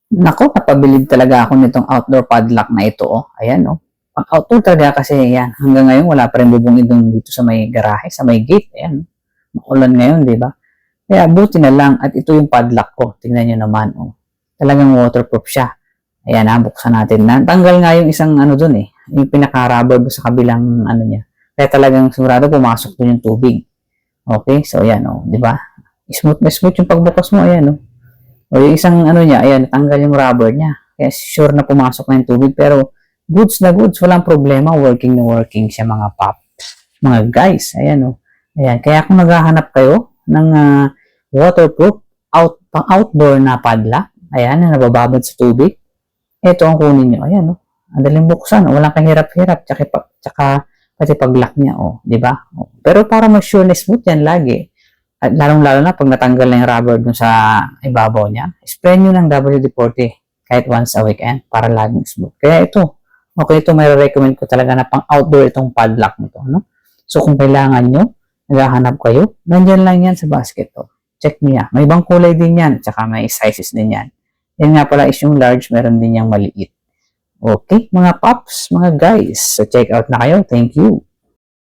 Nako, napabilib talaga ako nitong outdoor padlock na ito, oh. Ayan, oh. Pang outdoor talaga kasi, yan. Hanggang ngayon, wala pa rin bubong idong dito sa may garahe, sa may gate. Ayan. Makulan ngayon, di ba? Kaya buti na lang at ito yung padlock ko. Tingnan nyo naman, oh. Talagang waterproof siya. Ayan, buksan natin. Natanggal nga yung isang ano dun eh. Yung pinaka-rubber sa kabilang ano niya. Kaya talagang sigurado pumasok dun yung tubig. Okay, so ayan, oh. Di ba? Smooth na smooth yung pagbukas mo. Ayan, oh. O yung isang ano niya, ayan, natanggal yung rubber niya. Kaya sure na pumasok na yung tubig. Pero goods na goods, walang problema. Working na working siya mga pop. Mga guys, ayan o. Ayan, kaya kung naghahanap kayo ng waterproof, pang outdoor na padlock, ayan, na nabababad sa tubig, ito ang kunin nyo. Ayan o. Ang daling buksan. Walang kahirap-hirap. Tsaka pati pag-lock niya. O, di ba? Pero para mag-sure na smooth yan lagi, at lalong-lalo na pag natanggal na yung rubber dun sa ibabaw niya, spray nyo ng WD-40 kahit once a week para laging smooth. Kaya ito, okay, ito may recommend ko talaga na pang outdoor itong padlock nito. No? So kung kailangan nyo, naghahanap kayo, nandyan lang yan sa basket. Oh. Check nyo yan. May ibang kulay din yan, tsaka may sizes din yan. Yan nga pala is yung large, meron din yung maliit. Okay, mga pops, mga guys. So check out na kayo. Thank you.